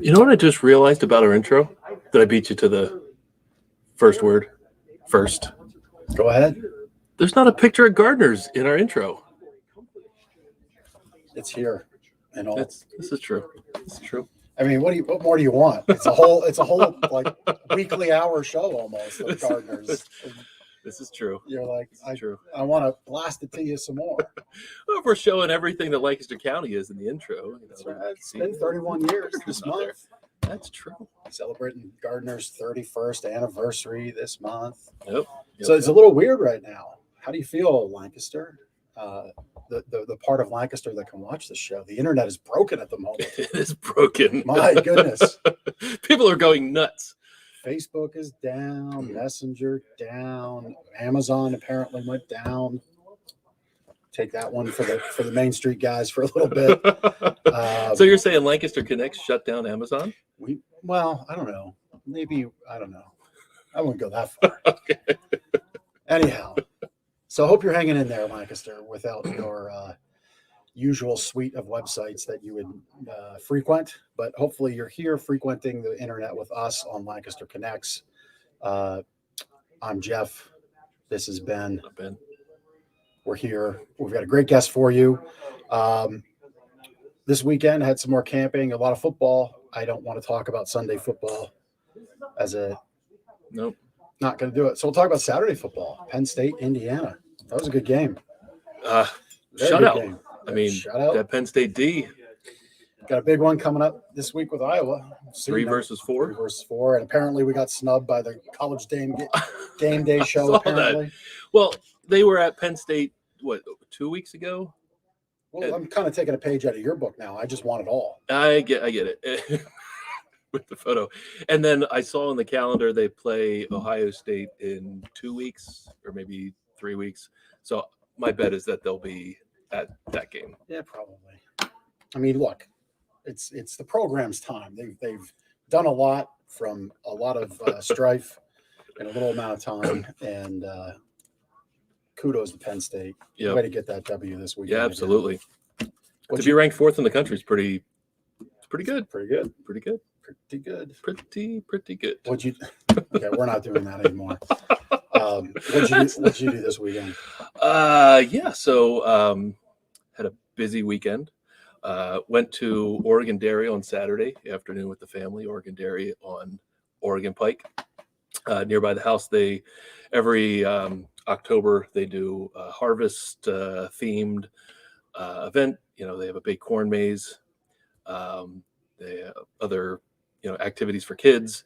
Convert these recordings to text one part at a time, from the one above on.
You know what I just realized about our intro? That I beat you to the first word first. Go ahead. There's not a picture of Gardners in our intro. It's here. And all. This is true. This is true. I mean, what more do you want? It's a whole like weekly hour show almost of Gardners. This is true. You're like, true. I want to blast it to you some more. Well, we're showing everything that Lancaster County is in the intro. That's right. It's been 31 years this month. That's true. Celebrating Gardner's 31st anniversary this month. Yep. So it's a little weird right now. How do you feel, Lancaster? The part of Lancaster that can watch the show. The internet is broken at the moment. It is broken. My goodness. People are going nuts. Facebook is down, Messenger down, Amazon apparently went down. Take that one for the Main Street guys for a little bit. So you're saying Lancaster Connects shut down Amazon? Well, I don't know. Maybe, I don't know. I wouldn't go that far. Okay. Anyhow, so I hope you're hanging in there, Lancaster, without your usual suite of websites that you would frequent. But hopefully you're here frequenting the internet with us on Lancaster Connects. I'm Jeff. This is Ben. Ben. We're here. We've got a great guest for you. This weekend had some more camping, a lot of football. I don't want to talk about Sunday football Nope. Not going to do it. So we'll talk about Saturday football. Penn State, Indiana. That was a good game. Shutout. Game. I mean, shutout. That Penn State D. Got a big one coming up this week with Iowa. 3 versus 4. 3 versus 4. And apparently we got snubbed by the College game day show. Apparently. That. Well, they were at Penn State, 2 weeks ago? Well, I'm kind of taking a page out of your book now. I just want it all. I get it. With the photo. And then I saw on the calendar they play Ohio State in 2 weeks or maybe 3 weeks. So my bet is that they'll be at that game. Yeah, probably. I mean, look, it's the program's time. They've done a lot from a lot of strife in a little amount of time, and kudos to Penn State. Yep. Way to get that W this weekend. Yeah, absolutely. To be ranked 4th in the country is pretty good. Pretty good. Pretty good. Pretty good. Pretty good. Okay, we're not doing that anymore. What'd you do this weekend? So had a busy weekend. Went to Oregon Dairy on Saturday afternoon with the family. Oregon Dairy on Oregon Pike. Nearby the house, they every October they do a harvest themed event. They have a big corn maze. They have other activities for kids.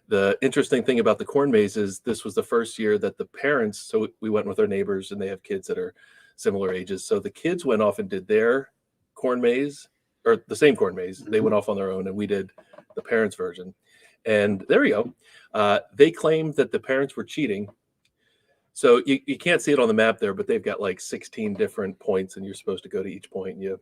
The interesting thing about the corn maze is this was the first year that the parents, so we went with our neighbors and they have kids that are similar ages. So the kids went off and did their corn maze, or the same corn maze. They went off on their own and we did the parents' version. And there you go. They claimed that the parents were cheating. So you can't see it on the map there, but they've got like 16 different points and you're supposed to go to each point and you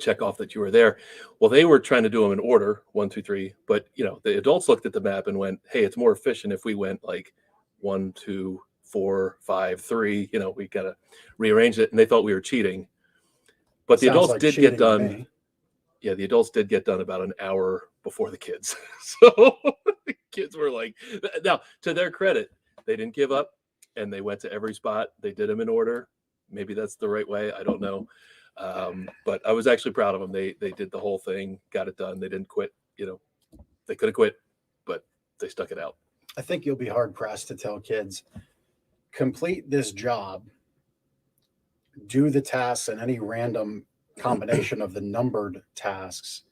check off that you were there. Well, they were trying to do them in order, 1, 2, 3. But, the adults looked at the map and went, hey, it's more efficient if we went like 1, 2, 4, 5, 3. We got to rearrange it. And they thought we were cheating. But the adults did get done. Yeah, the adults did get done about an hour before the kids. So the kids were like, now, to their credit, they didn't give up and they went to every spot. They did them in order. Maybe that's the right way. I don't know. But I was actually proud of them. They did the whole thing, got it done. They didn't quit. They could have quit, but they stuck it out. I think you'll be hard pressed to tell kids, complete this job, do the tasks and any random combination of the numbered tasks,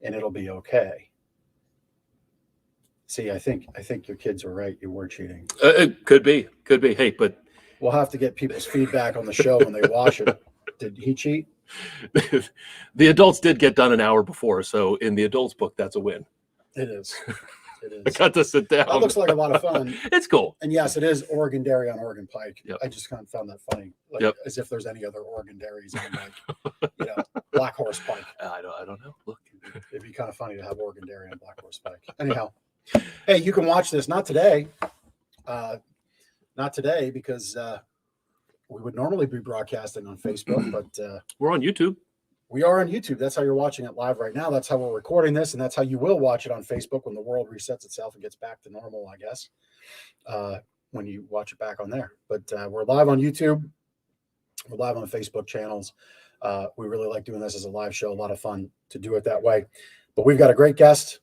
and it'll be okay. See, I think your kids were right. You were cheating. It could be. Hey, but We'll have to get people's feedback on the show when they watch it. Did he cheat? the adults did get done an hour before, so in the adults book, that's a win. It is. It I is. got to sit down. That looks like a lot of fun. It's cool. And yes, it is Oregon Dairy on Oregon Pike. Yep. I just kind of found that funny, like Yep. as if there's any other Oregon dairies on like Black Horse Pike. I don't know. Look, It'd be kind of funny to have Oregon Dairy on Black Horse Pike. Anyhow, hey, you can watch this not today, because we would normally be broadcasting on Facebook, but we're on YouTube. we are on YouTube. That's how you're watching it live right now. That's how we're recording this, and that's how you will watch it on Facebook when the world resets itself and gets back to normal, I guess, when you watch it back on there. But we're live on YouTube. We're live on Facebook channels. We really like doing this as a live show. A lot of fun to do it that way. But we've got a great guest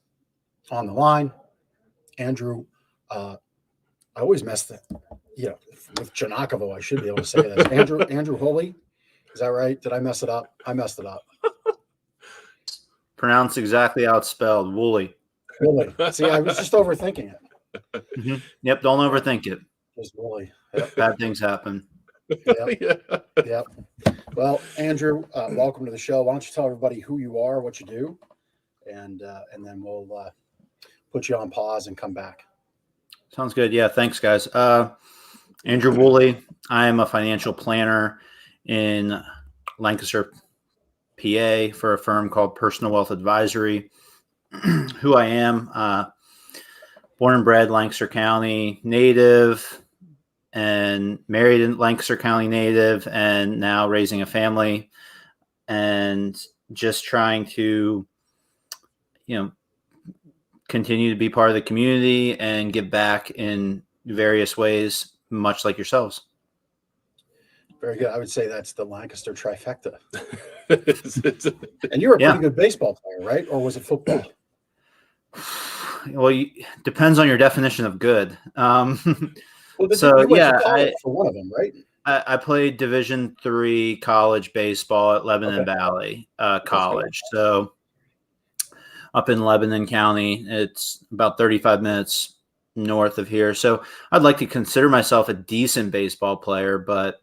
on the line. Andrew, I always mess that, with Janakovo, I should be able to say this. Andrew Woolley. Is that right? Did I mess it up? I messed it up. Pronounced exactly how it's spelled. Woolley. Woolley. See, I was just overthinking it. Mm-hmm. Yep. Don't overthink it. Just Woolley. Yep. Bad things happen. Yep. Yep. Well, Andrew, welcome to the show. Why don't you tell everybody who you are, what you do, and then we'll put you on pause and come back. Sounds good. Yeah. Thanks, guys. Andrew Woolley. I am a financial planner in Lancaster, PA, for a firm called Personal Wealth Advisory. Who I am, born and bred Lancaster County native, and married in Lancaster County native, and now raising a family, and just trying to, continue to be part of the community and give back in various ways, much like yourselves. Very good. I would say that's the Lancaster trifecta. And you were a pretty good baseball player, right? Or was it football? Well, depends on your definition of good. Well, so you went yeah, to college for one of them, right? I played Division III college baseball at Lebanon Valley College. So up in Lebanon County, it's about 35 minutes north of here. So I'd like to consider myself a decent baseball player, but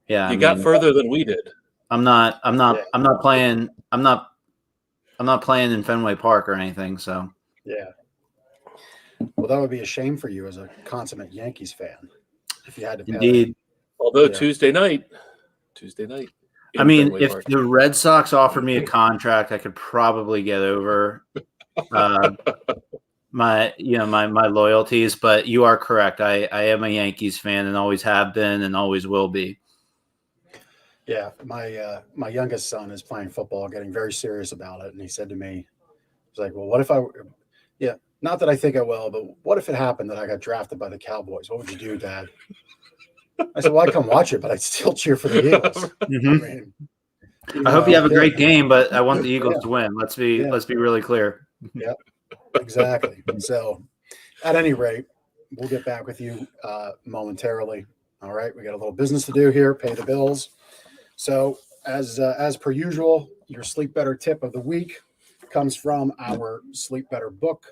yeah, you got further than we did. I'm not playing in Fenway Park or anything. So yeah. Well, that would be a shame for you as a consummate Yankees fan if you had to. Indeed. Although Tuesday night. I mean, if the Red Sox offered me a contract, I could probably get over my loyalties. But you are correct. I am a Yankees fan and always have been and always will be. Yeah, my youngest son is playing football, getting very serious about it, and he said to me, "He's like, well, what if not that I think I will, but what if it happened that I got drafted by the Cowboys? What would you do, Dad?" I said, "Well, I'd come watch it, but I'd still cheer for the Eagles." Mm-hmm. I hope you have a great game, but I want the Eagles to win. Let's be really clear. Yep, exactly. So, at any rate, we'll get back with you momentarily. All right, we got a little business to do here. Pay the bills. So, as per usual, your Sleep Better tip of the week comes from our Sleep Better book.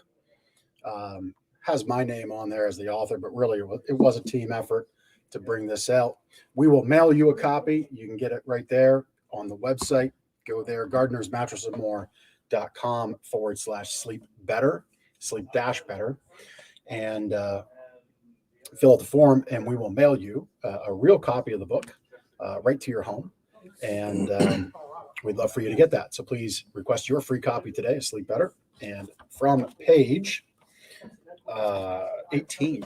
Has my name on there as the author, but really it was a team effort to bring this out. We will mail you a copy. You can get it right there on the website. Go there, gardnersmattressandmore.com/sleep better, sleep-better, and fill out the form, and we will mail you a real copy of the book right to your home. And we'd love for you to get that. So please request your free copy today of Sleep Better. And from page 18,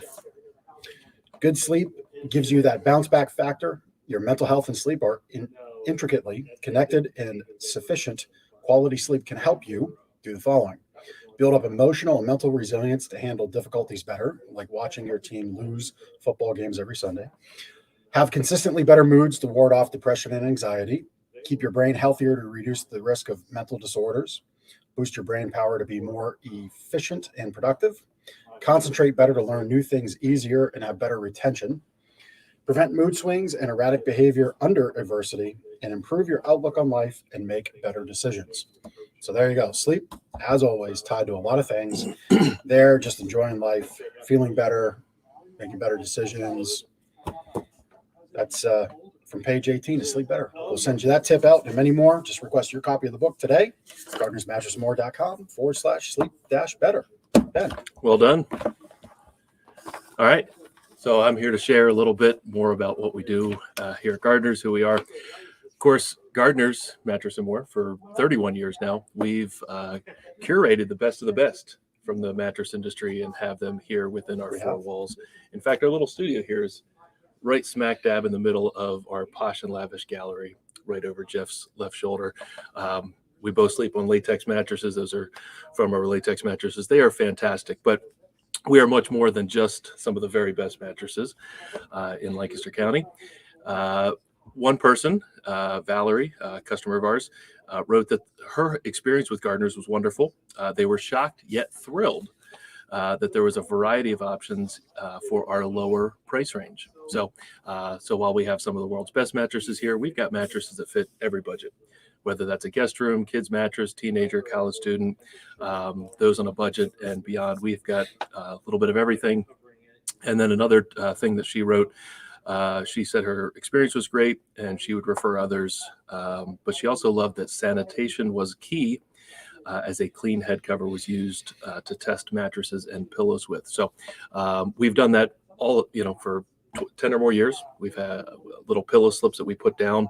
good sleep gives you that bounce back factor. Your mental health and sleep are intricately connected, and sufficient quality sleep can help you do the following: build up emotional and mental resilience to handle difficulties better, like watching your team lose football games every Sunday. Have consistently better moods to ward off depression and anxiety. Keep your brain healthier to reduce the risk of mental disorders. Boost your brain power to be more efficient and productive. Concentrate better to learn new things easier and have better retention. Prevent mood swings and erratic behavior under adversity, and improve your outlook on life and make better decisions. So there you go. Sleep, as always, tied to a lot of things. There, just enjoying life, feeling better, making better decisions. That's from page 18 to Sleep Better. We'll send you that tip out and many more. Just request your copy of the book today. Gardnersmattressmore.com/sleep-better. Ben. Well done. All right. So I'm here to share a little bit more about what we do here at Gardners, who we are. Of course, Gardners Mattress and More for 31 years now. We've curated the best of the best from the mattress industry and have them here within our four walls. In fact, our little studio here is right smack dab in the middle of our posh and lavish gallery, right over Jeff's left shoulder. We both sleep on latex mattresses. Those are from our latex mattresses. They are fantastic, but we are much more than just some of the very best mattresses in Lancaster County. One person, Valerie, a customer of ours, wrote that her experience with Gardners was wonderful. They were shocked yet thrilled that there was a variety of options for our lower price range. So while we have some of the world's best mattresses here, we've got mattresses that fit every budget, whether that's a guest room, kids mattress, teenager, college student, those on a budget and beyond. We've got a little bit of everything. And then another thing that she wrote, she said her experience was great and she would refer others, but she also loved that sanitation was key, as a clean head cover was used to test mattresses and pillows with. So we've done that all, for 10 or more years. We've had little pillow slips that we put down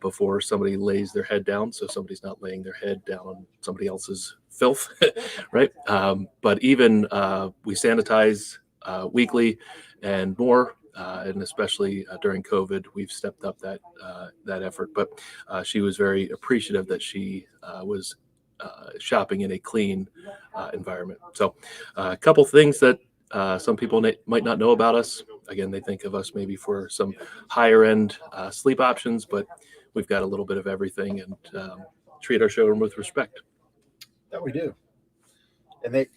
before somebody lays their head down, so somebody's not laying their head down on somebody else's filth, right? But even we sanitize weekly and more. And especially during COVID, we've stepped up that effort. But she was very appreciative that she was shopping in a clean environment. So a couple things that some people might not know about us. Again, they think of us maybe for some higher end sleep options, but we've got a little bit of everything and treat our showroom with respect. That we do. And they,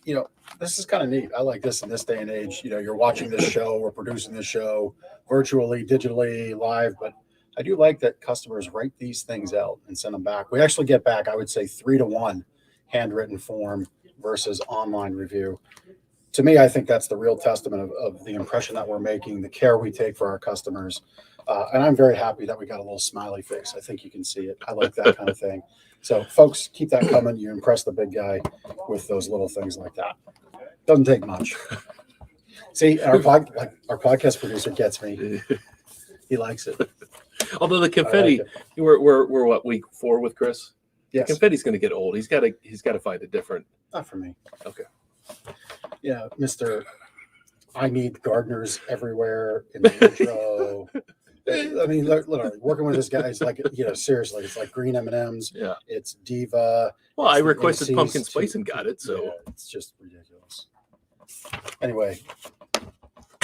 this is kind of neat. I like this in this day and age. You're watching this show, we're producing this show virtually, digitally, live, but I do like that customers write these things out and send them back. We actually get back, I would say 3-to-1 handwritten form versus online review. To me, I think that's the real testament of the impression that we're making, the care we take for our customers. And I'm very happy that we got a little smiley face. I think you can see it. I like that kind of thing. So folks, keep that coming. You impress the big guy with those little things like that. Doesn't take much. See, our podcast producer gets me. He likes it. Although the confetti, we're what, week 4 with Chris? Yes. The confetti's going to get old. He's got to find a different. Not for me. Okay. Yeah, Mr. I need gardeners everywhere in the intro. I mean, literally working with this guy is like, seriously, it's like green M&Ms. Yeah. It's Diva. Well, I requested MCs pumpkin spice and got it, so. Yeah, it's just ridiculous. Anyway,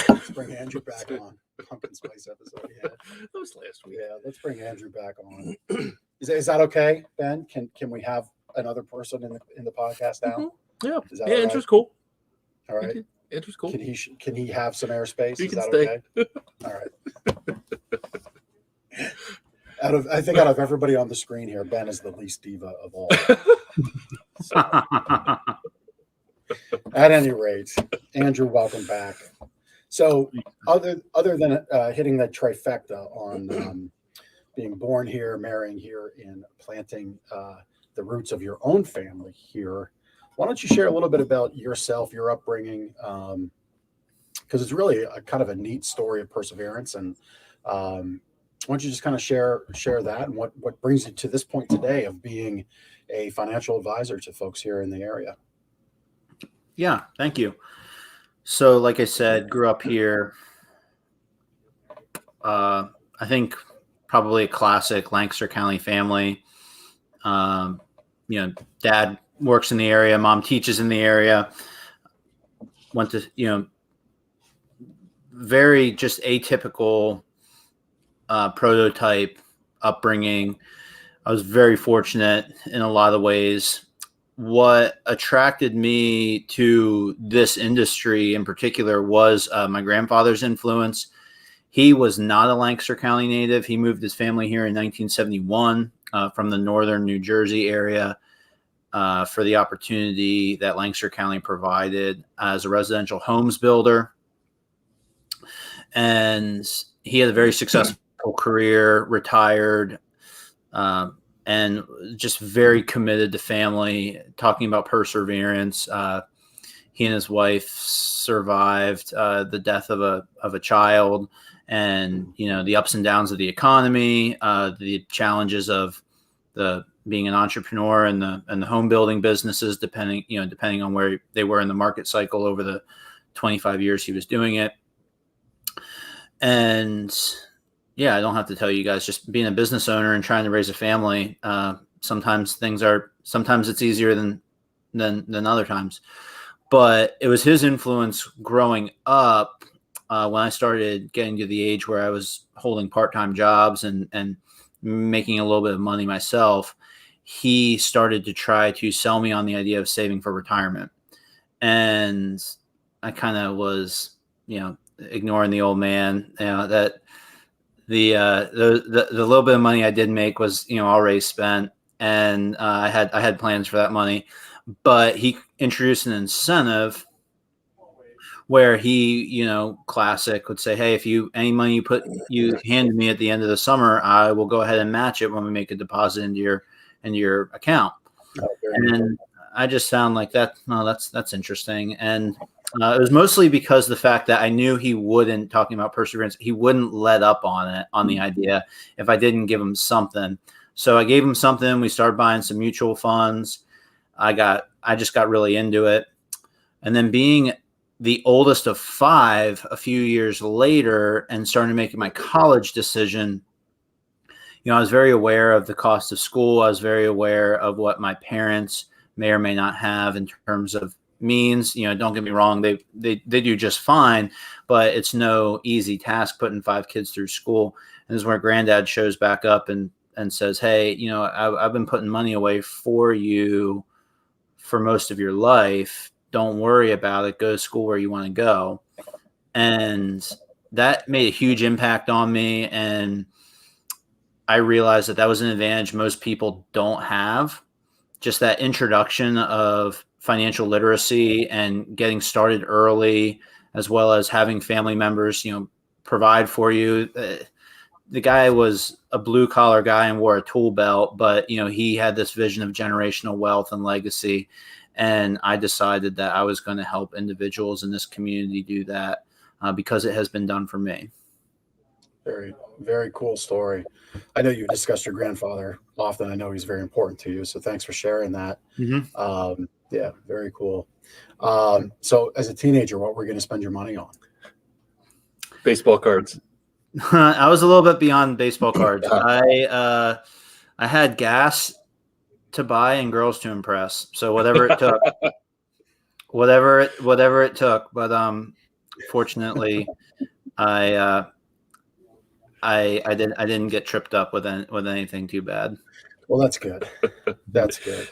let's bring Andrew back on. Pumpkin spice episode. Yeah. That was last week. Yeah, let's bring Andrew back on. Is that okay, Ben? Can we have another person in the podcast now? Mm-hmm. Yeah. Is that Yeah, all Andrew's right? Cool. All right. Andrew's cool. Can he have some airspace? He Is can that stay. okay? All right. Out of everybody on the screen here, Ben is the least diva of all. At any rate, Andrew, welcome back. So, other than hitting that trifecta on being born here, marrying here, and planting the roots of your own family here, why don't you share a little bit about yourself, your upbringing? Because it's really a kind of a neat story of perseverance. And why don't you just kind of share that and what brings you to this point today of being a financial advisor to folks here in the area? Yeah, thank you. So, like I said, grew up here. I think probably a classic Lancaster County family. Dad works in the area, mom teaches in the area. Went to, very just atypical prototype upbringing. I was very fortunate in a lot of ways. What attracted me to this industry in particular was my grandfather's influence. He was not a Lancaster County native. He moved his family here in 1971 from the northern New Jersey area. for the opportunity that Lancaster County provided as a residential homes builder. And he had a very successful career, retired, and just very committed to family. Talking about perseverance, he and his wife survived the death of a child, and the ups and downs of the economy, the challenges of being an entrepreneur and the home building businesses, depending on where they were in the market cycle over the 25 years he was doing it. And yeah, I don't have to tell you guys, just being a business owner and trying to raise a family, sometimes it's easier than other times. But it was his influence growing up, when I started getting to the age where I was holding part-time jobs and making a little bit of money myself. He started to try to sell me on the idea of saving for retirement. And I kind of was, ignoring the old man, that the little bit of money I did make was, already spent, and I had plans for that money. But he introduced an incentive where he, classic, would say, "Hey, if any money you hand me at the end of the summer, I will go ahead and match it when we make a deposit into your account." And I just found like that. No, that's interesting. And it was mostly because the fact that I knew he wouldn't, talking about perseverance, he wouldn't let up on the idea if I didn't give him something. So I gave him something. We started buying some mutual funds. I just got really into it. And then being the oldest of 5 a few years later and starting making my college decision, I was very aware of the cost of school. I was very aware of what my parents may or may not have in terms of means. Don't get me wrong, they do just fine, but it's no easy task putting 5 kids through school. And this is where Granddad shows back up and says, "Hey, I've been putting money away for you for most of your life. Don't worry about it. Go to school where you want to go." And that made a huge impact on me. And I realized that was an advantage most people don't have. Just that introduction of financial literacy and getting started early, as well as having family members, provide for you. The guy was a blue collar guy and wore a tool belt, but he had this vision of generational wealth and legacy. And I decided that I was going to help individuals in this community do that, because it has been done for me. Very, very cool story. I know you discussed your grandfather often. I know he's very important to you. So thanks for sharing that. Mm-hmm. Yeah, very cool. So as a teenager, what were you going to spend your money on? Baseball cards. I was a little bit beyond baseball cards. I had gas to buy and girls to impress. So whatever it took, whatever it took. But fortunately, I didn't get tripped up with anything too bad. Well, that's good. That's good.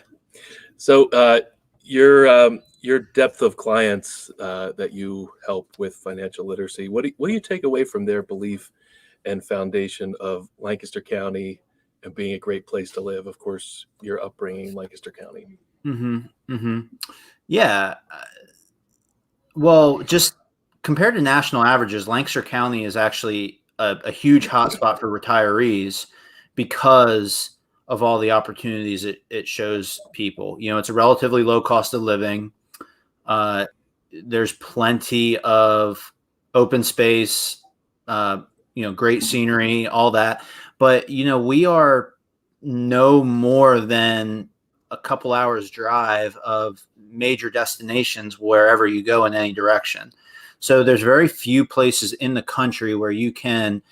So your depth of clients that you help with financial literacy, what do you take away from their belief and foundation of Lancaster County and being a great place to live? Of course, your upbringing in Lancaster County. Mm-hmm. Mm-hmm. Yeah. Well, just compared to national averages, Lancaster County is actually a huge hotspot for retirees because of all the opportunities it shows people. It's a relatively low cost of living. There's plenty of open space, great scenery, all that. But, we are no more than a couple hours drive of major destinations wherever you go in any direction. So there's very few places in the country where you can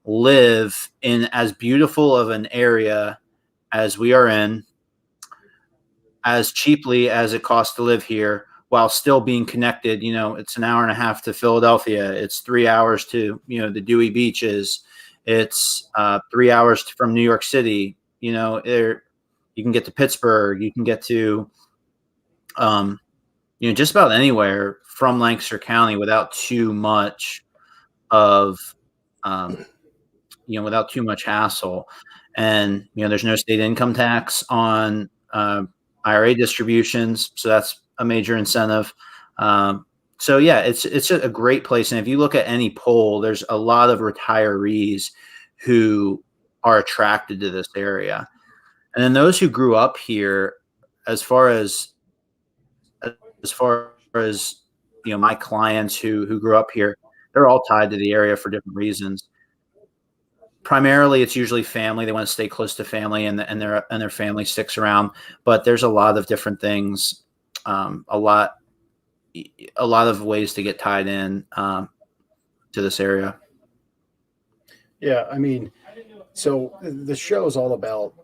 live in as beautiful of an area as we are in, as cheaply as it costs to live here, while still being connected. It's an hour and a half to Philadelphia. It's 3 hours to, the Dewey beaches. It's 3 hours from New York City. You can get to Pittsburgh. You can get to, just about anywhere from Lancaster County without too much of, without too much hassle. And, there's no state income tax on IRA distributions. So that's a major incentive. So yeah, it's a great place. And if you look at any poll, there's a lot of retirees who are attracted to this area. And then those who grew up here, as far as my clients who grew up here, they're all tied to the area for different reasons. Primarily, it's usually family. They want to stay close to family, and their family sticks around. But there's a lot of different things, a lot of ways to get tied in to this area. Yeah, I mean, so the show is all about,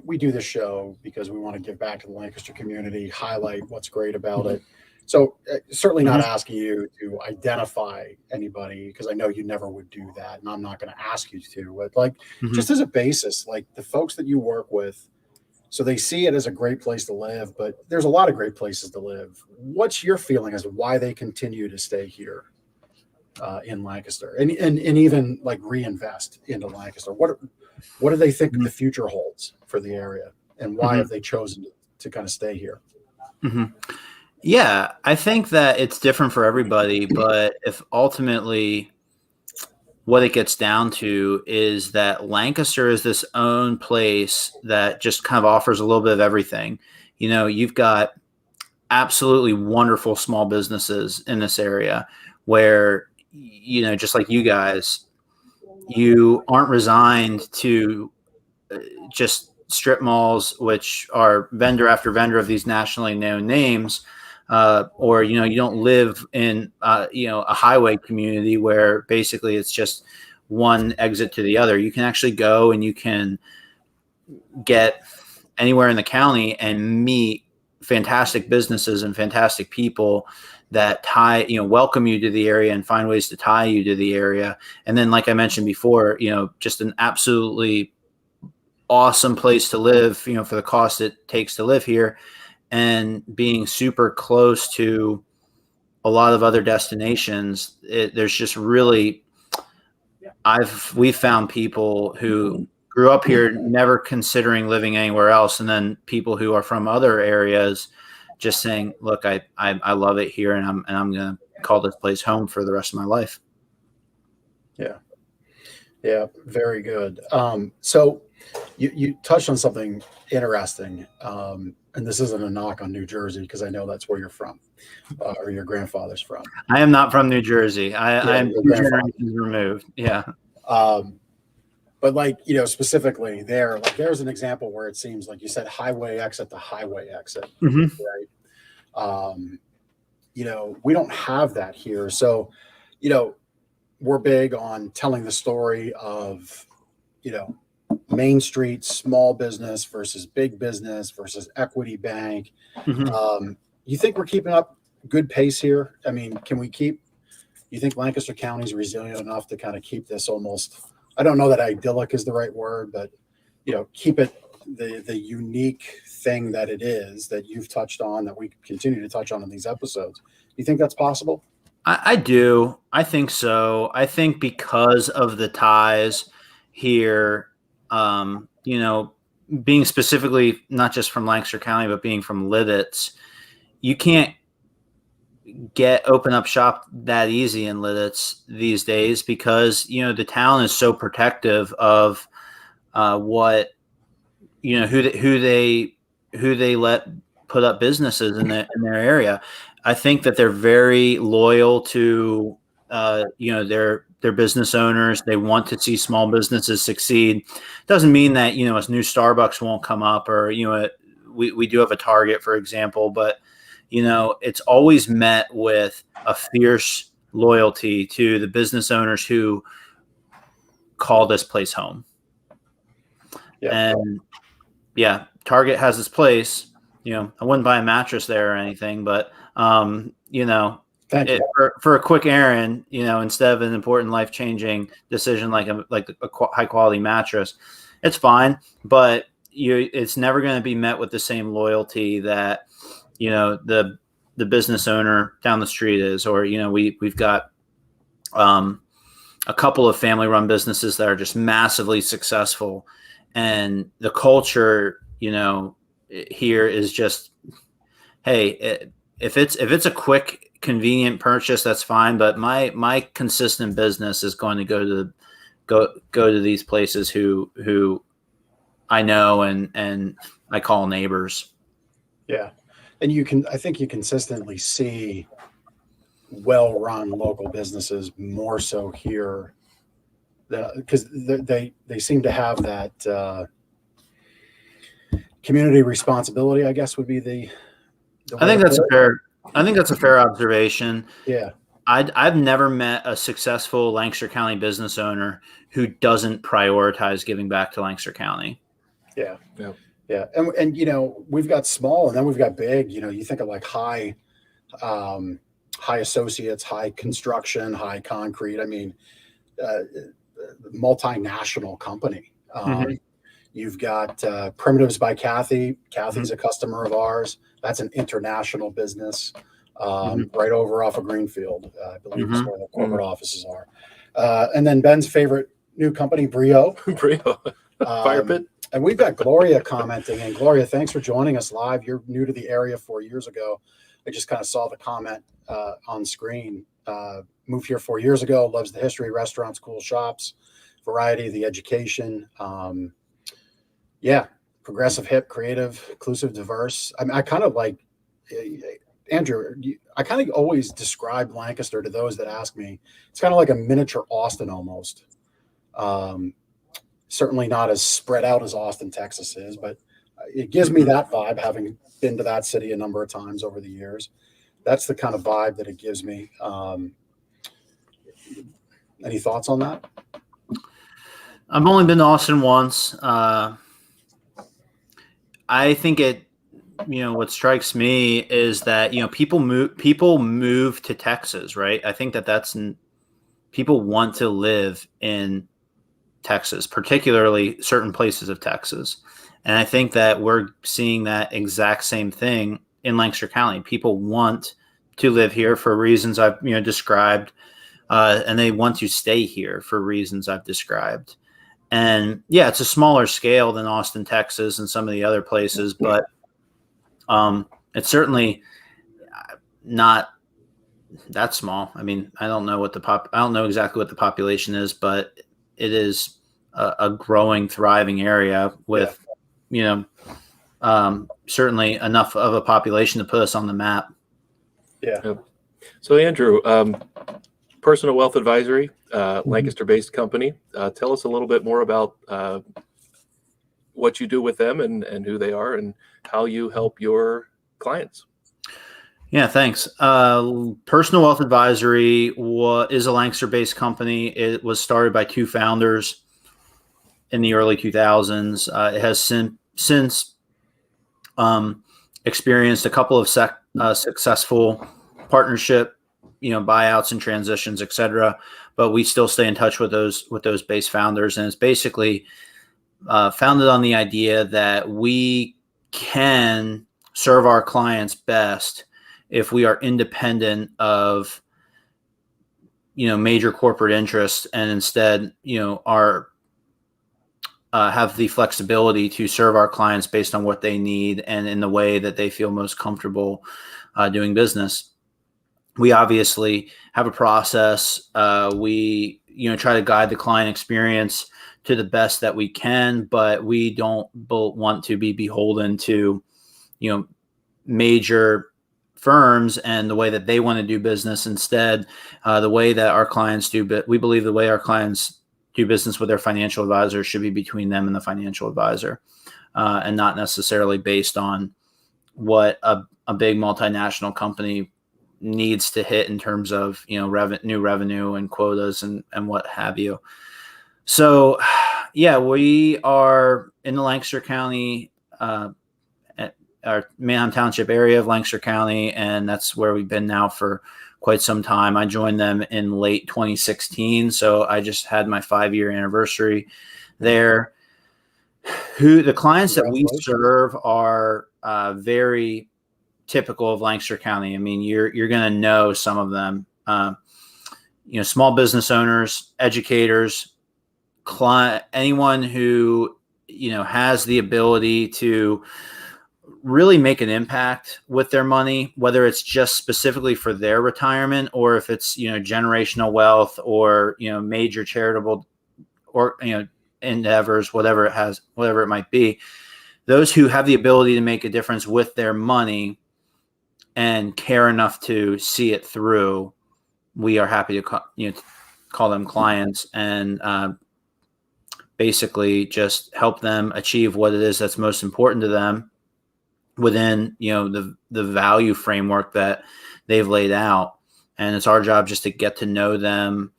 we do this show because we want to give back to the Lancaster community, highlight what's great about it. So certainly not asking you to identify anybody, because I know you never would do that, and I'm not going to ask you to, but like just as a basis, like the folks that you work with, so they see it as a great place to live, but there's a lot of great places to live. What's your feeling as to why they continue to stay here in Lancaster and even like reinvest into Lancaster? What do they think the future holds for the area, and why have they chosen to kind of stay here? Yeah, I think that it's different for everybody, but if ultimately what it gets down to is that Lancaster is this own place that just kind of offers a little bit of everything. You've got absolutely wonderful small businesses in this area where, just like you guys, you aren't resigned to just strip malls, which are vendor after vendor of these nationally known names. Or, you don't live in, a highway community where basically it's just one exit to the other. You can actually go and you can get anywhere in the county and meet fantastic businesses and fantastic people that welcome you to the area and find ways to tie you to the area. And then, like I mentioned before, just an absolutely awesome place to live, for the cost it takes to live here, and being super close to a lot of other destinations. There's just really, we've found people who grew up here never considering living anywhere else, and then people who are from other areas just saying, look, I love it here, and I'm going to call this place home for the rest of my life. Yeah, very good. So you touched on something interesting, and this isn't a knock on New Jersey, because I know that's where you're from, or your grandfather's from. I am not from New Jersey. I'm 2 generations removed. Yeah. But specifically there's an example where it seems like you said highway exit to highway exit, right? We don't have that here. So, we're big on telling the story of, Main Street, small business versus big business versus Equity Bank. You think we're keeping up good pace here? I mean, you think Lancaster County is resilient enough to kind of keep this almost, I don't know that idyllic is the right word, but, keep it the unique thing that it is, that you've touched on, that we continue to touch on in these episodes? You think that's possible? I do. I think so. I think because of the ties here, being specifically not just from Lancaster County, but being from Lidditz, you can't open up shop that easy in Lidditz these days, because, the town is so protective of what, who they let put up businesses in their area. I think that they're very loyal to, their business owners. They want to see small businesses succeed. Doesn't mean that, a new Starbucks won't come up, or, we do have a Target, for example, but, it's always met with a fierce loyalty to the business owners who call this place home. Yeah. And yeah, Target has its place. I wouldn't buy a mattress there or anything, but, for a quick errand, instead of an important life-changing decision like a high-quality mattress, it's fine. But it's never going to be met with the same loyalty that the business owner down the street is. Or we've got a couple of family-run businesses that are just massively successful, and the culture here is just, hey, if it's a quick, convenient purchase, that's fine. But my consistent business is going to go to these places who I know and I call neighbors. Yeah. And I think you consistently see well-run local businesses more so here, because they seem to have that community responsibility, I guess would be the I think that's a fair observation. Yeah. I've never met a successful Lancaster County business owner who doesn't prioritize giving back to Lancaster County. Yeah. And we've got small and then we've got big. You think of like high associates, high construction, high concrete. I mean, multinational company. You've got Primitives by Kathy. Kathy's a customer of ours. That's an international business, right over off of Greenfield, I believe is where the corporate offices are. And then Ben's favorite new company, Brio. Brio. Fire pit. And we've got Gloria commenting. And Gloria, thanks for joining us live. You're new to the area 4 years ago. I just kind of saw the comment on screen. Moved here 4 years ago. Loves the history, restaurants, cool shops, variety, the education. Progressive, hip, creative, inclusive, diverse. I mean, I kind of like Andrew. I kind of always describe Lancaster to those that ask me. It's kind of like a miniature Austin almost. Certainly not as spread out as Austin, Texas is, but it gives me that vibe, having been to that city a number of times over the years. That's the kind of vibe that it gives me. Any thoughts on that? I've only been to Austin once. I think what strikes me is that, people move to Texas, right? I think that's people want to live in Texas, particularly certain places of Texas. And I think that we're seeing that exact same thing in Lancaster County. People want to live here for reasons I've described, and they want to stay here for reasons I've described. And yeah, it's a smaller scale than Austin, Texas, and some of the other places, but it's certainly not that small. I mean, I don't know exactly what the population is, but it is a growing, thriving area with, certainly enough of a population to put us on the map. Yeah. So Andrew, Personal Wealth Advisory, Lancaster-based company. Tell us a little bit more about what you do with them and who they are and how you help your clients. Yeah, thanks. Personal Wealth Advisory is a Lancaster-based company. It was started by two founders in the early 2000s. It has since experienced a couple of successful partnership, buyouts and transitions, et cetera. But we still stay in touch with those base founders, and it's basically founded on the idea that we can serve our clients best if we are independent of major corporate interests, and instead have the flexibility to serve our clients based on what they need and in the way that they feel most comfortable doing business. We obviously have a process. We try to guide the client experience to the best that we can, but we don't want to be beholden to major firms and the way that they want to do business. Instead, the way that our clients do, but we believe the way our clients do business with their financial advisor should be between them and the financial advisor, and not necessarily based on what a big multinational company needs to hit in terms of new revenue and quotas and what have you. So, yeah, we are in the Lancaster County, our Manheim Township area of Lancaster County, and that's where we've been now for quite some time. I joined them in late 2016, so I just had my 5-year anniversary there. The clients that we serve are very typical of Lancaster County. I mean, you're going to know some of them. Small business owners, educators, anyone who has the ability to really make an impact with their money, whether it's just specifically for their retirement or if it's, generational wealth or, major charitable or, endeavors, whatever it might be. Those who have the ability to make a difference with their money and care enough to see it through, we are happy to call them clients and basically just help them achieve what it is that's most important to them within the value framework that they've laid out. And it's our job just to get to know them,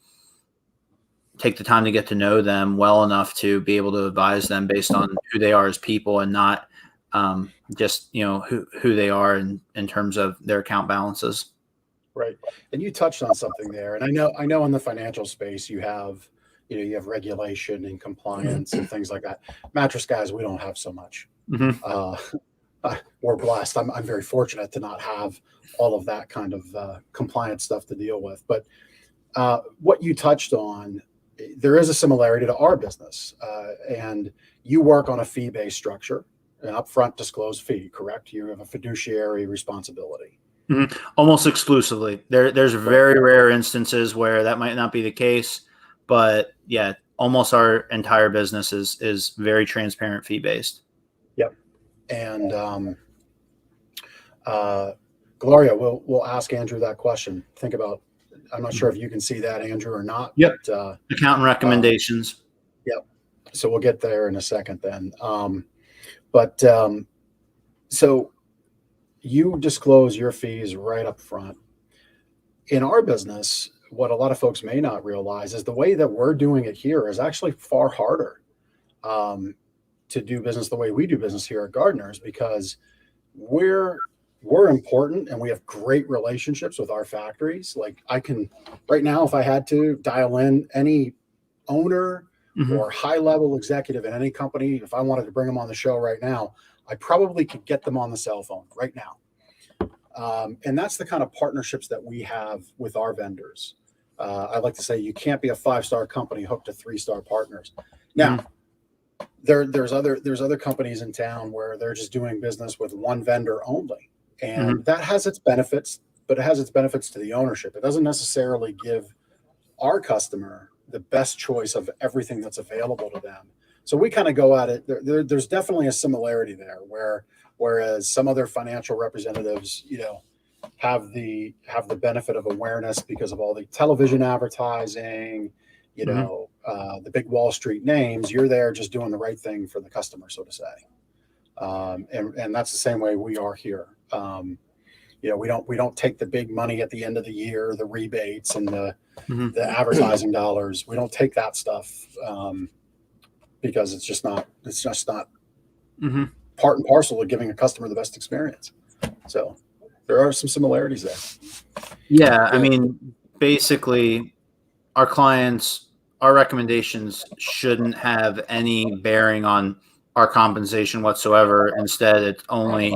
take the time to get to know them well enough to be able to advise them based on who they are as people and not just who they are in terms of their account balances. Right. And you touched on something there. And I know in the financial space you have regulation and compliance and things like that. Mattress guys, we don't have so much. We're blessed. I'm very fortunate to not have all of that kind of compliance stuff to deal with. But what you touched on, there is a similarity to our business. And you work on a fee-based structure, an upfront disclosed fee, correct? You have a fiduciary responsibility. Almost exclusively. There's very rare instances where that might not be the case, but yeah, almost our entire business is very transparent fee-based. Yep. And Gloria, we'll ask Andrew that question. Think about, I'm not sure if you can see that, Andrew, or not. Yep. But, accountant recommendations. Yep. So we'll get there in a second then. So you disclose your fees right up front. In our business, what a lot of folks may not realize is the way that we're doing it here is actually far harder to do business the way we do business here at Gardners, because we're important and we have great relationships with our factories. Like I can right now, if I had to dial in any owner or high level executive in any company, if I wanted to bring them on the show right now, I probably could get them on the cell phone right now. And that's the kind of partnerships that we have with our vendors. I like to say you can't be a 5-star company hooked to 3-star partners. Now, there's other companies in town where they're just doing business with one vendor only. And that has its benefits, but it has its benefits to the ownership. It doesn't necessarily give our customer the best choice of everything that's available to them. So we kind of go at it. There's definitely a similarity there, whereas some other financial representatives, have the benefit of awareness because of all the television advertising, the big Wall Street names. You're there just doing the right thing for the customer, so to say. And that's the same way we are here. We don't take the big money at the end of the year, the rebates and the advertising dollars. We don't take that stuff because it's just not part and parcel of giving a customer the best experience. So there are some similarities there. Yeah. I mean, basically our recommendations shouldn't have any bearing on our compensation whatsoever. Instead, it only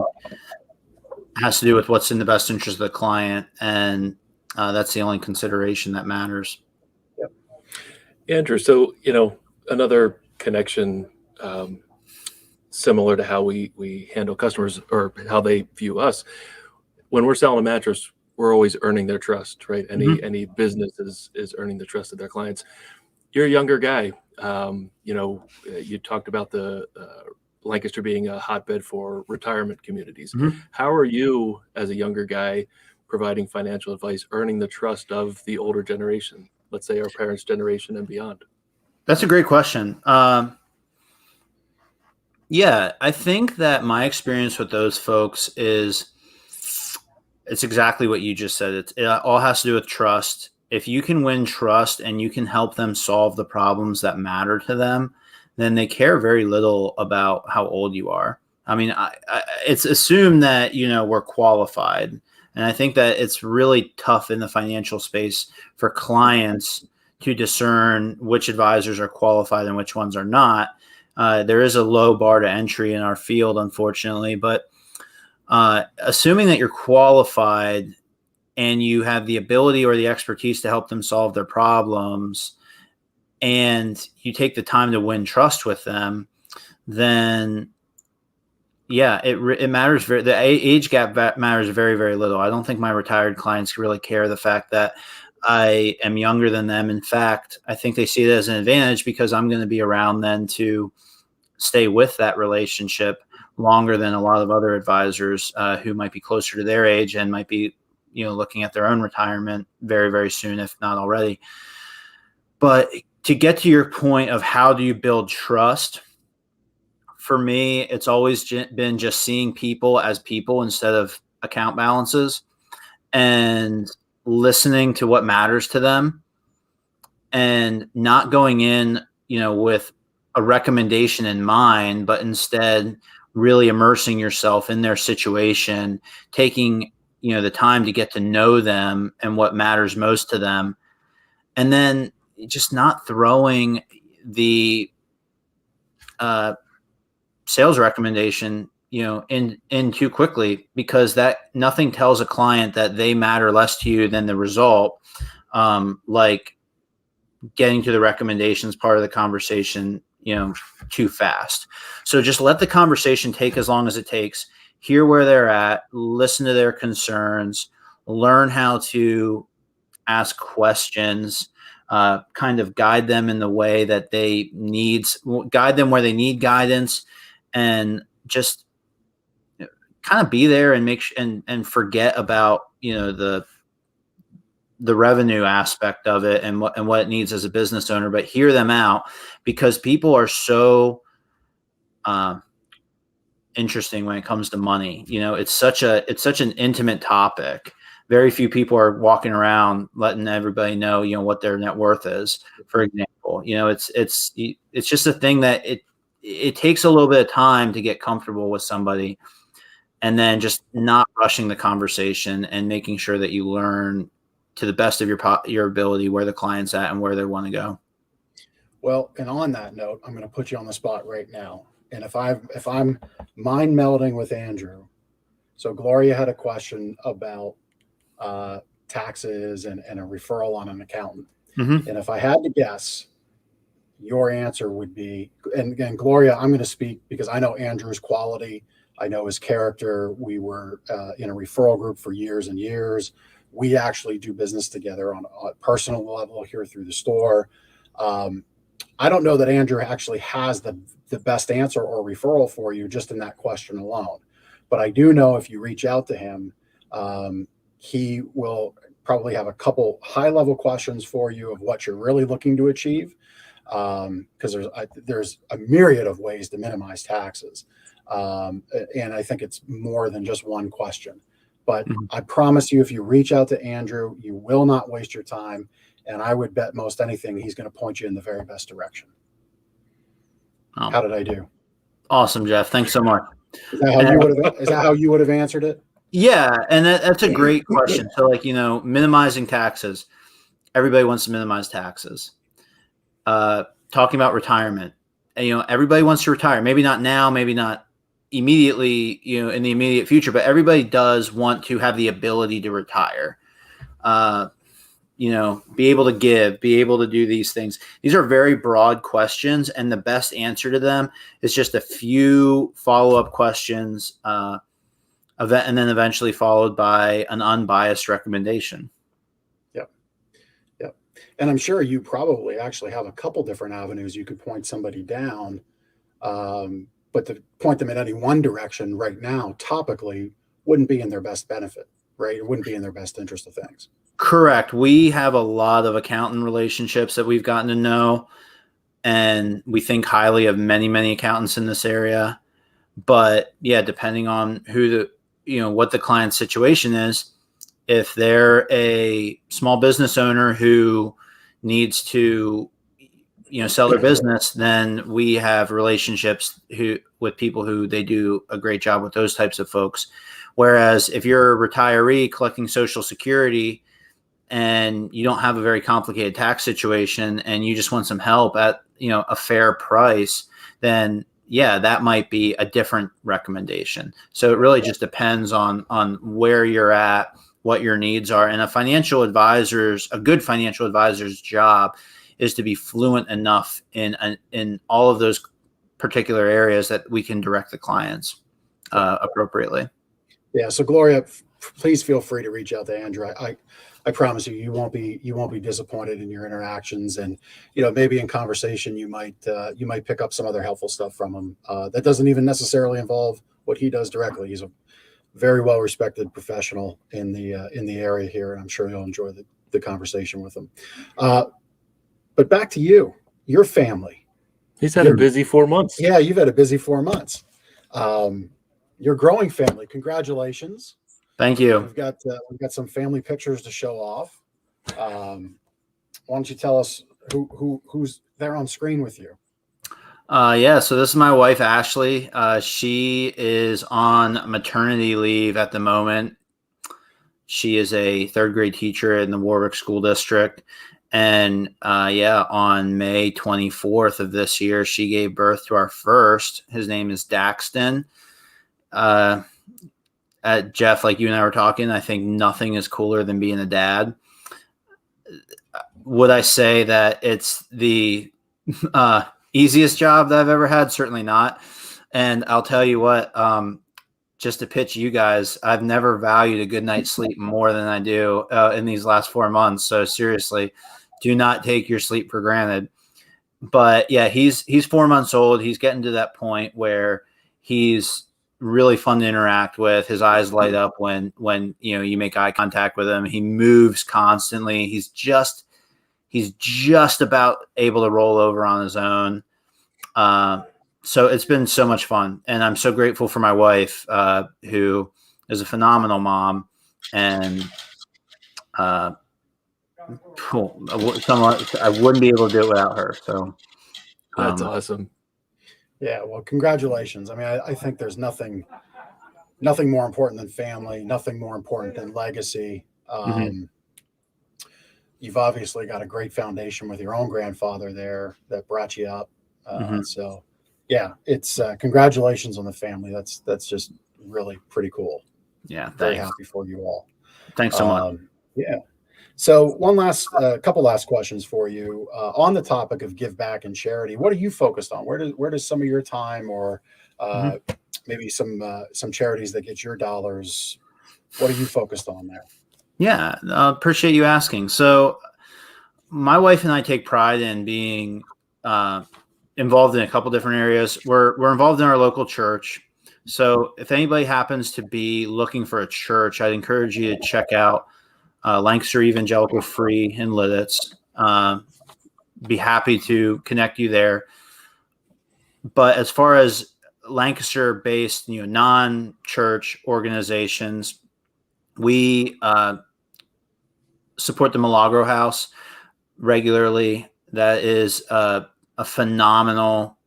has to do with what's in the best interest of the client. And that's the only consideration that matters. Yep. Andrew, so, another connection similar to how we handle customers or how they view us. When we're selling a mattress, we're always earning their trust, right? Any business is earning the trust of their clients. You're a younger guy. You talked about the Lancaster being a hotbed for retirement communities. How are you, as a younger guy, providing financial advice, earning the trust of the older generation, let's say our parents' generation and beyond? That's a great question. Yeah, I think that my experience with those folks it's exactly what you just said. It all has to do with trust. If you can win trust and you can help them solve the problems that matter to them, then they care very little about how old you are. I mean, it's assumed that, we're qualified. And I think that it's really tough in the financial space for clients to discern which advisors are qualified and which ones are not. There is a low bar to entry in our field, unfortunately, but assuming that you're qualified and you have the ability or the expertise to help them solve their problems, and you take the time to win trust with them, then, Yeah, it matters. The age gap matters very, very little. I don't think my retired clients really care the fact that I am younger than them. In fact, I think they see it as an advantage because I'm going to be around then to stay with that relationship longer than a lot of other advisors who might be closer to their age and might be, looking at their own retirement very, very soon, if not already. But to get to your point of how do you build trust, for me, it's always been just seeing people as people instead of account balances and listening to what matters to them and not going in, with a recommendation in mind, but instead really immersing yourself in their situation, taking, the time to get to know them and what matters most to them. And then just not throwing the sales recommendation, in too quickly, because that nothing tells a client that they matter less to you than the result. Like getting to the recommendations part of the conversation, too fast. So just let the conversation take as long as it takes, hear where they're at, listen to their concerns, learn how to ask questions, kind of guide them in the way that guide them where they need guidance, and just kind of be there and and forget about, the revenue aspect of it and what it needs as a business owner, but hear them out, because people are so interesting when it comes to money. It's such an intimate topic. Very few people are walking around letting everybody know, what their net worth is, for example. It's just a thing that it takes a little bit of time to get comfortable with somebody, and then just not rushing the conversation and making sure that you learn to the best of your ability where the client's at and where they want to go. Well, and on that note, I'm going to put you on the spot right now. And if I'm mind melding with Andrew, so Gloria had a question about taxes and a referral on an accountant. Mm-hmm. And if I had to guess, your answer would be, and Gloria, I'm going to speak because I know Andrew's quality. I know his character. We were in a referral group for years and years. We actually do business together on a personal level here through the store. I don't know that Andrew actually has the best answer or referral for you just in that question alone. But I do know if you reach out to him, he will probably have a couple high-level questions for you of what you're really looking to achieve, because there's a myriad of ways to minimize taxes. And I think it's more than just one question. But I promise you, if you reach out to Andrew, you will not waste your time. And I would bet most anything he's going to point you in the very best direction. Oh. How did I do? Awesome, Jeff. Thanks so much. Is that how you would have answered it? Yeah, and that's a great question. So, minimizing taxes. Everybody wants to minimize taxes. Talking about retirement. Everybody wants to retire. Maybe not now, maybe not immediately, in the immediate future, but everybody does want to have the ability to retire. Be able to give, be able to do these things. These are very broad questions, and the best answer to them is just a few follow-up questions, and then eventually followed by an unbiased recommendation. Yep. And I'm sure you probably actually have a couple different avenues you could point somebody down, but to point them in any one direction right now, topically, wouldn't be in their best benefit, right? It wouldn't be in their best interest of things. Correct. We have a lot of accountant relationships that we've gotten to know, and we think highly of many, many accountants in this area. But yeah, depending on what the client's situation is, if they're a small business owner who needs to, sell their business, then we have relationships with people who they do a great job with those types of folks. Whereas if you're a retiree collecting Social Security and you don't have a very complicated tax situation and you just want some help at, a fair price, then yeah, that might be a different recommendation. So it really just depends on where you're at, what your needs are. And a good financial advisor's job is to be fluent enough in all of those particular areas that we can direct the clients. appropriately. Yeah. So Gloria, please feel free to reach out to Andrew. I promise you, you won't be disappointed in your interactions, and maybe in conversation you might pick up some other helpful stuff from him that doesn't even necessarily involve what he does directly. He's a very well respected professional in the area here, and I'm sure you'll enjoy the conversation with him. But back to you, your family. He's had a busy 4 months. Yeah, you've had a busy 4 months. Your growing family. Congratulations. Thank you. We've got some family pictures to show off. Why don't you tell us who's there on screen with you? Yeah, so this is my wife, Ashley. She is on maternity leave at the moment. She is a third grade teacher in the Warwick School District. And on May 24th of this year, she gave birth to our first. His name is Daxton. Jeff, like you and I were talking, I think nothing is cooler than being a dad. Would I say that it's the easiest job that I've ever had? Certainly not. And I'll tell you what, just to pitch you guys, I've never valued a good night's sleep more than I do in these last 4 months. So seriously, do not take your sleep for granted. But yeah, he's 4 months old. He's getting to that point where he's really fun to interact with. His eyes light up when you make eye contact with him. He moves constantly. He's just about able to roll over on his own. So it's been so much fun, and I'm so grateful for my wife, who is a phenomenal mom, and I wouldn't be able to do it without her. So That's awesome. Yeah, well, congratulations. I mean, I think there's nothing more important than family, nothing more important than legacy. You've obviously got a great foundation with your own grandfather there that brought you up. So yeah, it's congratulations on the family. That's just really pretty cool. Yeah, very happy for you all. Thanks so much. Yeah. So one couple last questions for you on the topic of give back and charity. What are you focused on? Where does some of your time or maybe some charities that get your dollars? What are you focused on there? Yeah, appreciate you asking. So my wife and I take pride in being involved in a couple different areas. We're involved in our local church. So if anybody happens to be looking for a church, I'd encourage you to check out Lancaster Evangelical Free in Lidditz. Be happy to connect you there. But as far as Lancaster-based, non-church organizations, we support the Milagro House regularly. That is a phenomenal,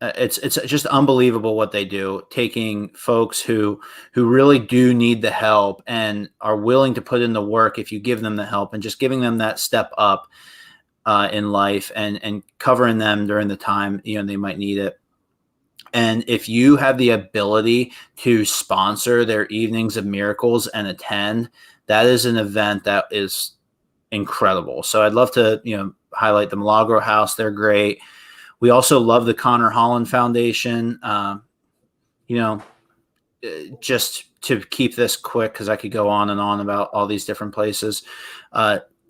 it's just unbelievable what they do, taking folks who really do need the help and are willing to put in the work if you give them the help, and just giving them that step up in life and covering them during the time they might need it. And if you have the ability to sponsor their Evenings of Miracles and attend, that is an event that is incredible. So I'd love to highlight the Milagro House. They're great. We also love the Connor Holland Foundation. Just to keep this quick, because I could go on and on about all these different places.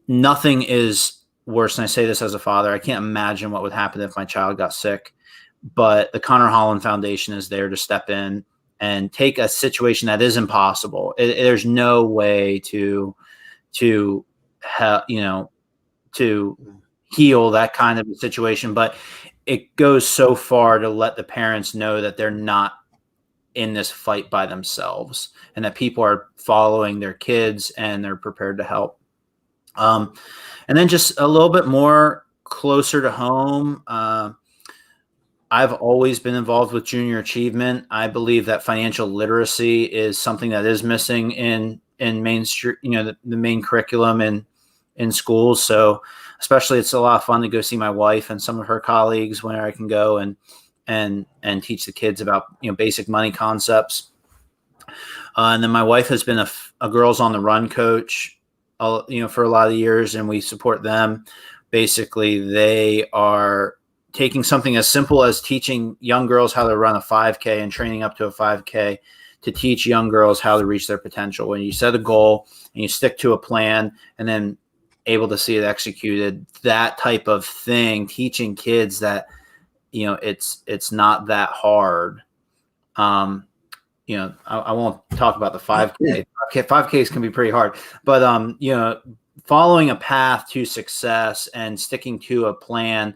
Nothing is worse, and I say this as a father. I can't imagine what would happen if my child got sick. But the Connor Holland Foundation is there to step in and take a situation that is impossible. There's no way to heal that kind of a situation, but it goes so far to let the parents know that they're not in this fight by themselves, and that people are following their kids and they're prepared to help. And then just a little bit more closer to home. I've always been involved with junior achievement. I believe that financial literacy is something that is missing in mainstream, the main curriculum in schools. So especially, it's a lot of fun to go see my wife and some of her colleagues when I can go and teach the kids about basic money concepts. And then my wife has been a Girls on the Run coach, for a lot of years, and we support them. Basically, they are taking something as simple as teaching young girls how to run a 5K and training up to a 5K to teach young girls how to reach their potential. When you set a goal and you stick to a plan and then able to see it executed, that type of thing, teaching kids that, it's not that hard. I won't talk about the 5K. 5Ks can be pretty hard, but, following a path to success and sticking to a plan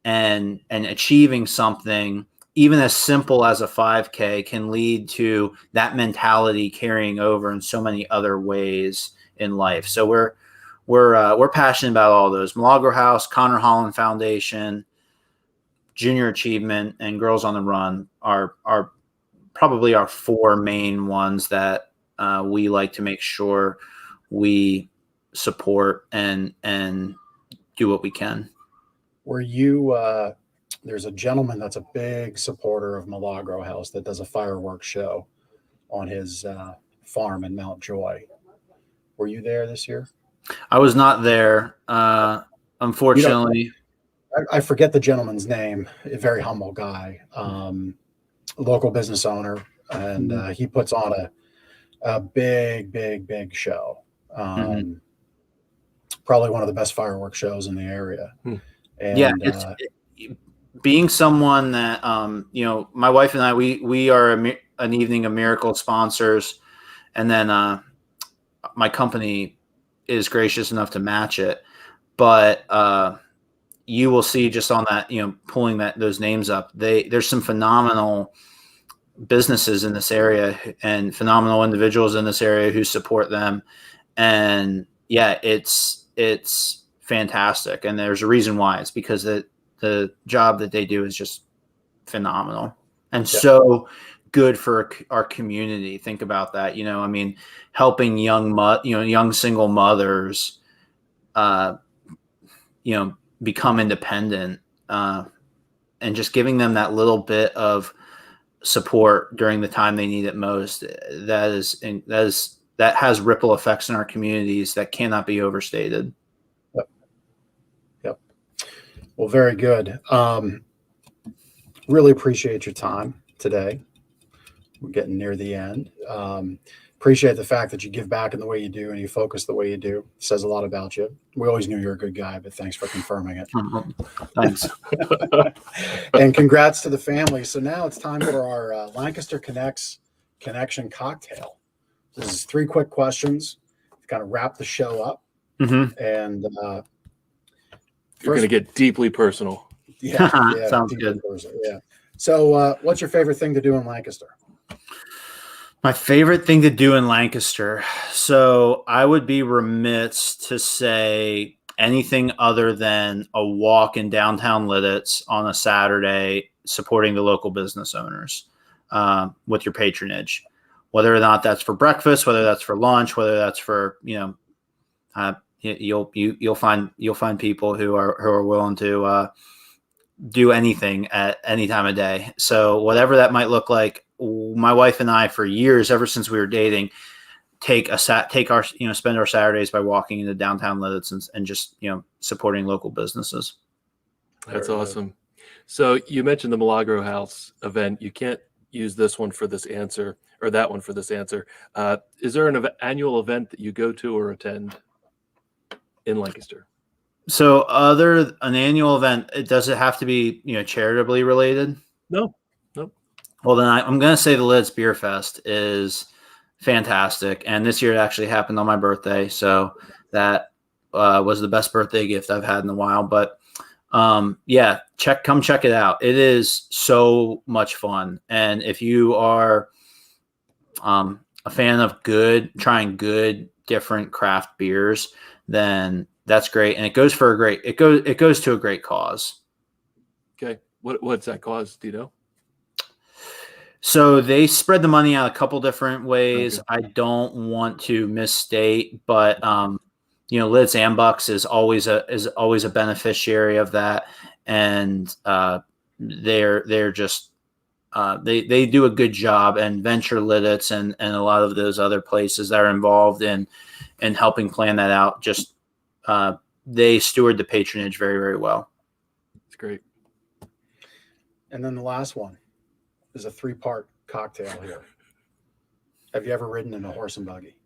and achieving something, even as simple as a 5K, can lead to that mentality carrying over in so many other ways in life. So we're passionate about all those. Milagro House, Connor Holland Foundation, Junior Achievement, and Girls on the Run are probably our four main ones that we like to make sure we support and do what we can. Were you there's a gentleman that's a big supporter of Milagro House that does a fireworks show on his farm in Mount Joy. Were you there this year? I was not there, unfortunately. I forget the gentleman's name. A very humble guy, local business owner, and he puts on a big show. Probably one of the best fireworks shows in the area. And being someone that, my wife and I, we are an Evening of Miracles sponsors. And then my company is gracious enough to match it. But you will see just on that, pulling those names up, there's some phenomenal businesses in this area and phenomenal individuals in this area who support them. And yeah, it's fantastic. And there's a reason why. It's because the job that they do is just phenomenal and so good for our community. Think about that. Helping young single mothers, become independent, and just giving them that little bit of support during the time they need it most. That has ripple effects in our communities that cannot be overstated. Yep. Well, very good. Really appreciate your time today. We're getting near the end. Appreciate the fact that you give back in the way you do and you focus the way you do. It says a lot about you. We always knew you're a good guy, but thanks for confirming it. Thanks. And congrats to the family. So now it's time for our Lancaster Connects Connection Cocktail. This is 3 quick questions to kind of wrap the show up. And you're going to get deeply personal. Yeah, sounds good. Yeah. So what's your favorite thing to do in Lancaster? My favorite thing to do in Lancaster. So I would be remiss to say anything other than a walk in downtown Lidditz on a Saturday, supporting the local business owners with your patronage, whether or not that's for breakfast, whether that's for lunch, whether that's for, you'll find people who are willing to do anything at any time of day. So whatever that might look like, my wife and I, for years, ever since we were dating, spend our Saturdays by walking into downtown Lidditz and just, supporting local businesses. That's awesome. So you mentioned the Milagro House event. You can't use this one for this answer or that one for this answer. Is there an annual event that you go to or attend in Lancaster? So an annual event, does it have to be, charitably related? No. Well, then I'm going to say the Lidditz Beer Fest is fantastic. And this year it actually happened on my birthday. So that was the best birthday gift I've had in a while. But come check it out. It is so much fun. And if you are a fan of trying good, different craft beers, then that's great. And it goes to a great cause. Okay. What's that cause? Do you know? So they spread the money out a couple different ways. Okay. I don't want to misstate, but Lidditz Ambucks is always a beneficiary of that, and they're just they do a good job. And Venture Lidditz and a lot of those other places that are involved in helping plan that out, just they steward the patronage very, very well. That's great. And then the last one is a 3-part cocktail here. Have you ever ridden in a horse and buggy?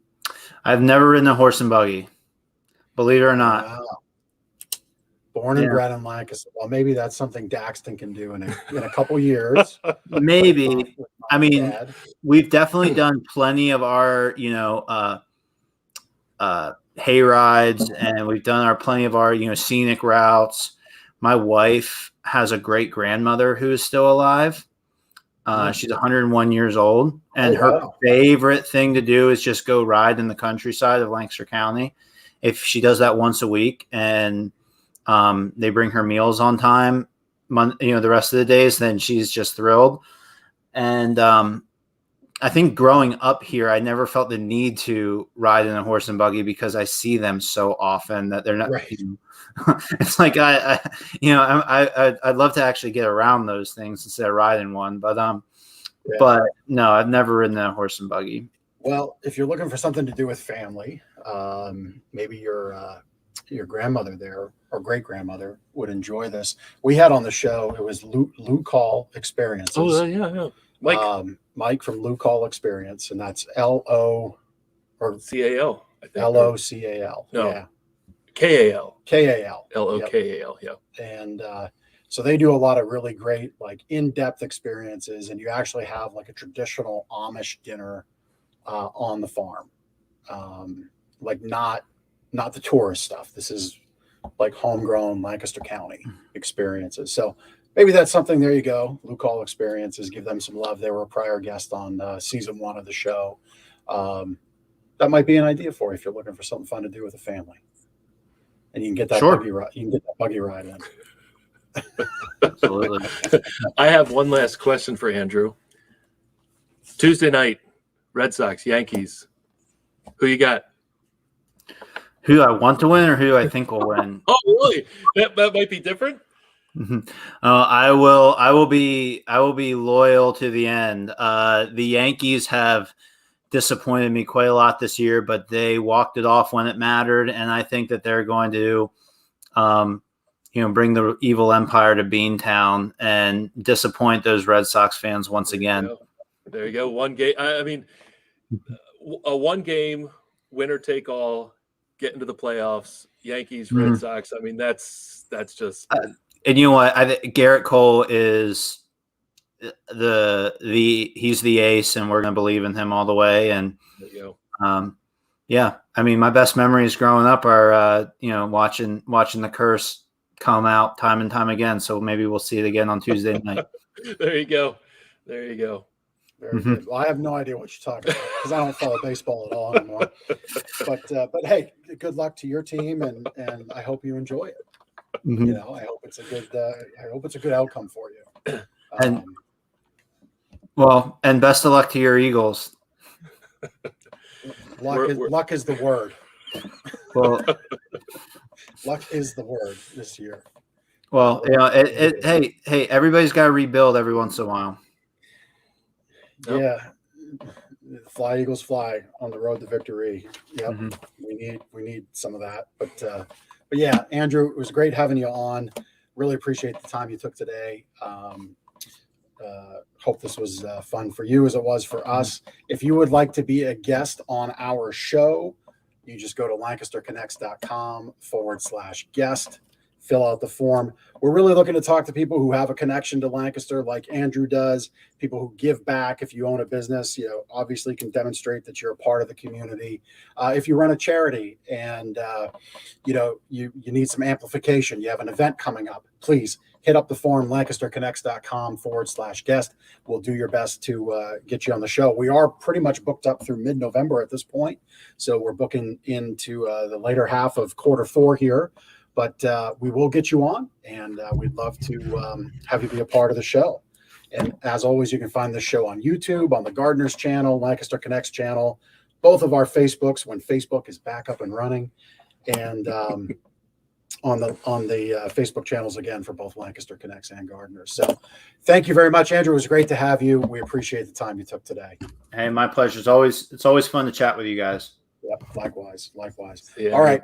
I've never ridden a horse and buggy, believe it or not. Wow. Born and bred in Lancaster. Well, maybe that's something Daxton can do in a couple years. Maybe. I mean, dad. we've definitely done plenty of our, hay rides, and we've done plenty of our, scenic routes. My wife has a great grandmother who is still alive. She's 101 years old, and her favorite thing to do is just go ride in the countryside of Lancaster County. If she does that once a week, and they bring her meals on time, the rest of the days, then she's just thrilled. And I think growing up here, I never felt the need to ride in a horse and buggy because I see them so often that they're not. Right. It's like I'd love to actually get around those things instead of riding one, but no, I've never ridden a horse and buggy. Well, if you're looking for something to do with family, maybe your grandmother there or great grandmother would enjoy this. We had on the show, it was Luke Hall Experiences. Oh yeah. Mike from Luke Hall Experience, and that's LO or CAL. I think. LOCAL. No. Yeah. KAL. KAL. LOKAL. Yep. And so they do a lot of really great, like in-depth experiences, and you actually have like a traditional Amish dinner on the farm, like not the tourist stuff. This is like homegrown Lancaster County experiences. So maybe that's something. There you go. Luke Hall Experiences. Give them some love. They were a prior guest on season 1 of the show. That might be an idea for you if you're looking for something fun to do with a family. And you can get that buggy ride. You can get that buggy ride in. Absolutely. I have one last question for Andrew. Tuesday night, Red Sox, Yankees. Who you got? Who I want to win or who I think will win? Oh, really? That might be different. I will be loyal to the end. The Yankees have disappointed me quite a lot this year, but they walked it off when it mattered, and I think that they're going to, bring the evil empire to Beantown and disappoint those Red Sox fans once again. There you go. One game. I mean, a one-game winner take all, get into the playoffs. Yankees, Red Sox. I mean, that's just. And you know what? Garrett Cole is he's the ace, and we're going to believe in him all the way. And there you go. I mean, my best memories growing up are watching the curse come out time and time again. So maybe we'll see it again on Tuesday night. There you go. Very good. Well, I have no idea what you're talking about because I don't follow baseball at all anymore. But hey, good luck to your team, and I hope you enjoy it. I hope it's a good outcome for you. And best of luck to your Eagles. Luck is the word. Well, luck is the word this year. Well, hey, everybody's got to rebuild every once in a while. Nope. Yeah. Fly Eagles fly on the road to victory. Yep. We need some of that. But yeah, Andrew, it was great having you on. Really appreciate the time you took today. Hope this was fun for you as it was for us. If you would like to be a guest on our show, you just go to lancasterconnects.com/guest. Fill out the form. We're really looking to talk to people who have a connection to Lancaster like Andrew does, people who give back. If you own a business, obviously can demonstrate that you're a part of the community. If you run a charity and, you need some amplification, you have an event coming up, please hit up the form, lancasterconnects.com/guest. We'll do your best to get you on the show. We are pretty much booked up through mid-November at this point. So we're booking into the later half of Q4 here. But we will get you on, and we'd love to have you be a part of the show. And as always, you can find this show on YouTube, on the Gardners channel, Lancaster Connects channel, both of our Facebooks when Facebook is back up and running, and on the Facebook channels again for both Lancaster Connects and Gardners. So thank you very much, Andrew. It was great to have you. We appreciate the time you took today. Hey, my pleasure. It's always fun to chat with you guys. Yep, likewise. Yeah. All right,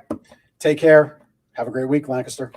take care. Have a great week, Lancaster.